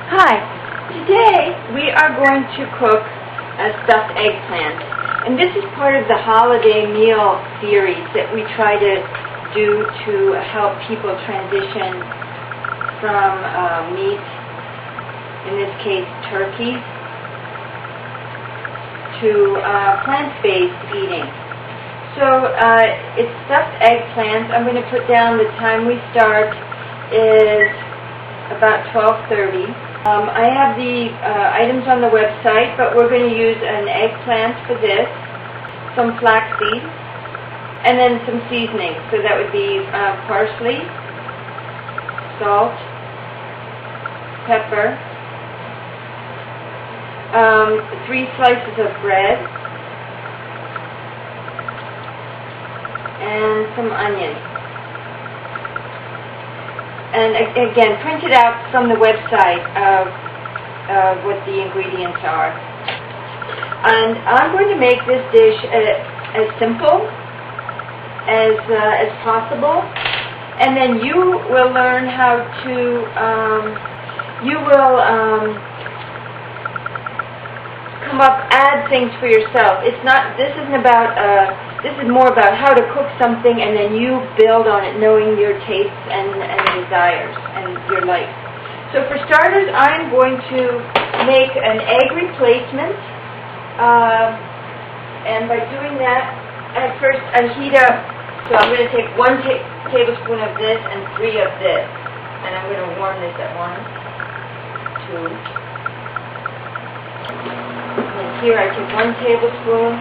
Hi, today we are going to cook a stuffed eggplant, and this is part of the holiday meal series that we try to do to help people transition from meat, in this case turkey, to plant-based eating. So it's stuffed eggplants. I'm going to put down the time we start is about 12:30. I have the items on the website, but we're going to use an eggplant for this, some flaxseed, and then some seasonings. So that would be parsley, salt, pepper, 3 slices of bread, and some onions. And again, print it out from the website of what the ingredients are. And I'm going to make this dish as simple as possible. And then you will learn how to, add things for yourself. This is more about how to cook something, and then you build on it, knowing your tastes and desires and your likes. So for starters, I'm going to make an egg replacement, and by doing that, at first I heat up. So I'm going to take 1 tablespoon of this and 3 of this, and I'm going to warm this at 1, 2. And here I take 1 tablespoon.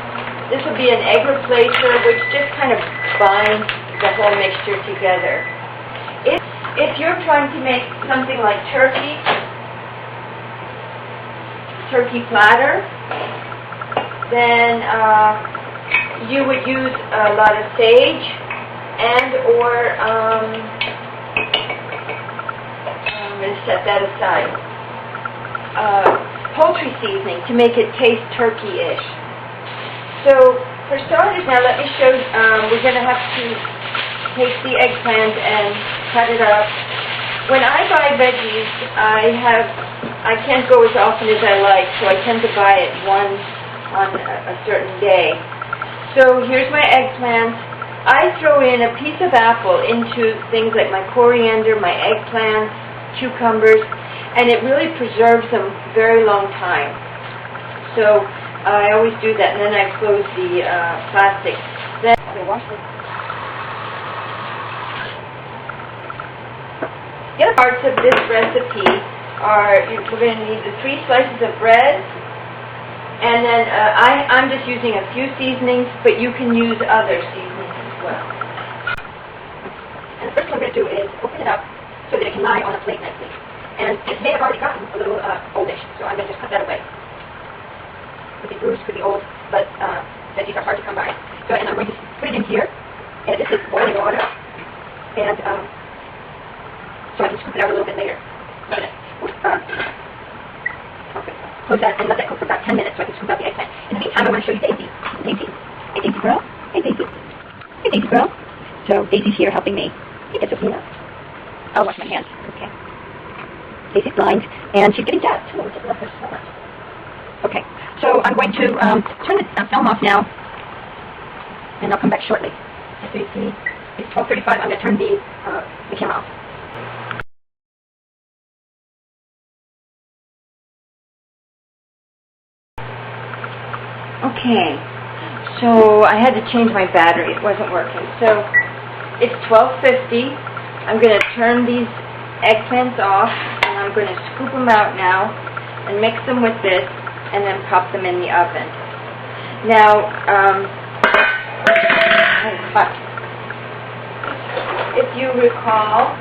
This will be an egg replacer, which just kind of binds the whole mixture together. If you're trying to make something like turkey platter, then you would use a lot of sage and/or I'm going to set that aside. Poultry seasoning to make it taste turkey-ish. So, for starters now, let me show you, we're going to have to take the eggplant and cut it up. When I buy veggies, I can't go as often as I like, so I tend to buy it once on a certain day. So, here's my eggplant. I throw in a piece of apple into things like my coriander, my eggplants, cucumbers, and it really preserves them a very long time. So, I always do that, and then I close the plastic. Then I wash it. The other parts of this recipe are we're going to need the 3 slices of bread, and then I'm just using a few seasonings, but you can use other seasonings as well. And the first thing I'm going to do is open it up so that it can lie on a plate nicely. And this may have already gotten a little oldish, so I'm going to just put that away. Could be bruised, could be old, but veggies are hard to come by. So, and I'm going to put it in here, and this is boiling water, and so I can scoop it out a little bit later. I'm going to close that and let that cook for about 10 minutes so I can scoop out the eggplant. In the meantime, I want to show you Daisy. Daisy. Hey, Daisy girl. Hey, Daisy. Hey, Daisy girl. So, Daisy's here helping me. Hey, get Sophia. I'll wash my hands. Okay. Daisy's blind, and she's getting jazzed. Oh, just love her so much. Okay, so I'm going to turn the film off now, and I'll come back shortly. So you see, it's 12:35. I'm going to turn the camera off. Okay, so I had to change my battery. It wasn't working. So it's 12:50. I'm going to turn these eggplants off, and I'm going to scoop them out now and mix them with this, and then pop them in the oven. Now, if you recall,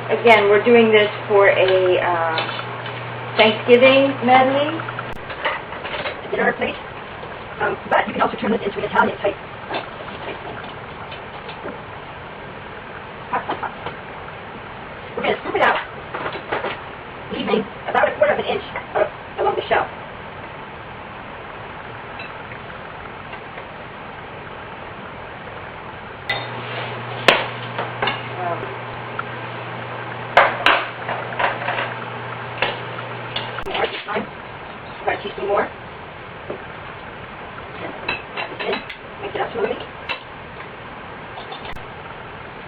again, we're doing this for a Thanksgiving medley. Dinner plate, but you can also turn this into an Italian type thing. Hot. We're going to scoop it out, leaving about 1/4 of an inch along the shelf. this time. About a teaspoon more. Mix it up slowly.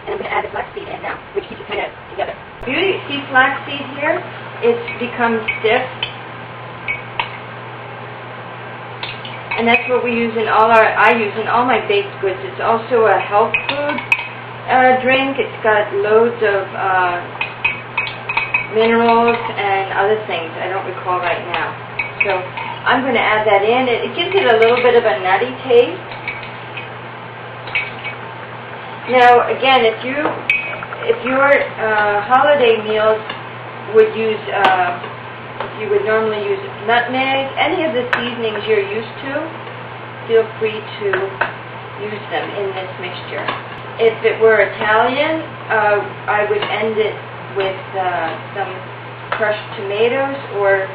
And I'm going to add the flaxseed in now, which keeps it kind of together. Beauty, see flaxseed here? It's become stiff. And that's what we use in I use in all my baked goods. It's also a health food drink. It's got loads of minerals and other things. I don't recall right now. So I'm going to add that in. It gives it a little bit of a nutty taste. Now, again, if your holiday meals would use, if you would normally use nutmeg, any of the seasonings you're used to, feel free to use them in this mixture. If it were Italian, I would end it with some crushed tomatoes or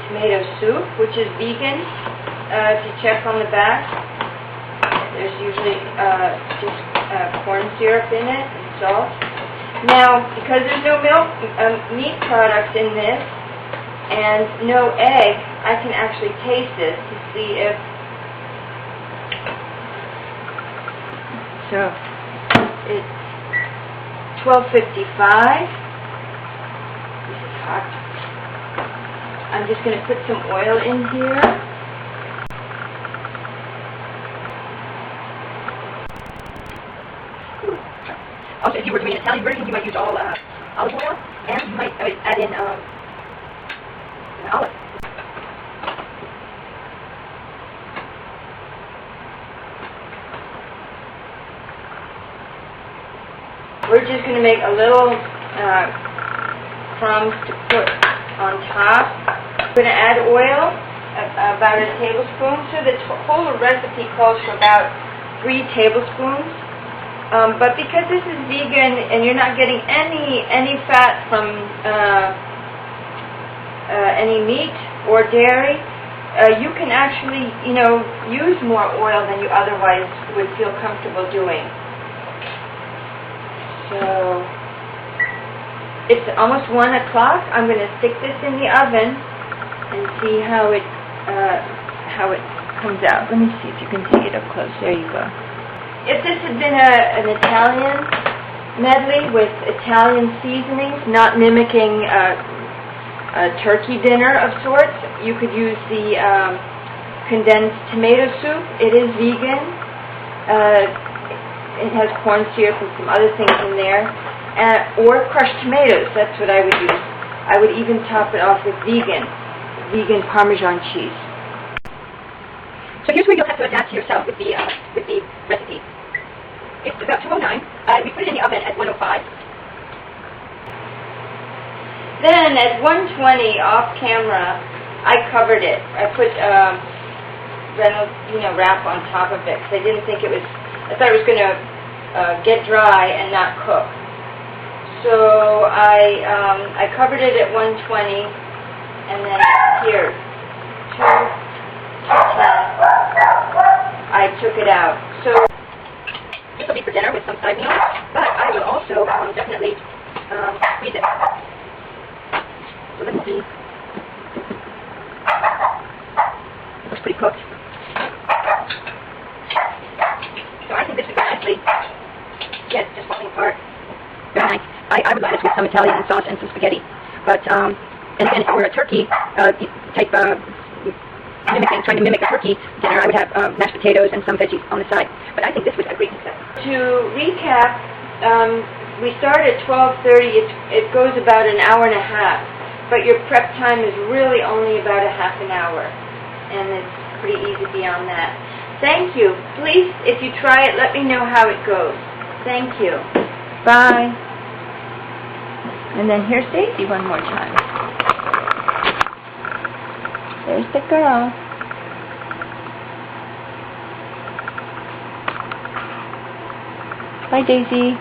tomato soup, which is vegan. If you check on the back, there's usually just corn syrup in it and salt. Now, because there's no meat products in this and no egg, I can actually taste this to see if... So, it's 12:55. This is hot. I'm just going to put some oil in here. Also, if you were doing an Italian version, you might use all olive oil, and you might add in an olive. We're just going to make a little crumbs to put on top. I'm going to add oil, about a tablespoon. So the whole recipe calls for about 3 tablespoons. But because this is vegan and you're not getting any fat from any meat or dairy, you can actually, use more oil than you otherwise would feel comfortable doing. So it's almost 1 o'clock. I'm going to stick this in the oven and see how it comes out. Let me see if you can see it up close. There you go. If this had been an Italian medley with Italian seasonings, not mimicking a turkey dinner of sorts, you could use the condensed tomato soup. It is vegan. It has corn syrup and some other things in there. Or crushed tomatoes. That's what I would use. I would even top it off with vegan Parmesan cheese. So here's where you'll have to adapt to yourself with the recipe. It's about 209. We put it in the oven at 105. Then at 120 off camera, I covered it. I put wrap on top of it because I didn't think it was. I thought it was going to get dry and not cook. So I covered it at 120, and then here 210. I took it out. So this will be for dinner with some side meals, but I will also definitely freeze it. So let's see. Looks pretty cooked. So I think this is nicely. Yes, just falling apart. Very nice. I would like this with some Italian sauce and some spaghetti. But and if it were a turkey type trying to mimic a turkey dinner, I would have mashed potatoes and some veggies on the side. But I think this was a great success. To recap, we start at 12:30. It goes about an hour and a half, but your prep time is really only about a half an hour, and it's pretty easy beyond that. Thank you. Please, if you try it, let me know how it goes. Thank you. Bye. And then here's Daisy one more time. There's the girl. Bye, Daisy.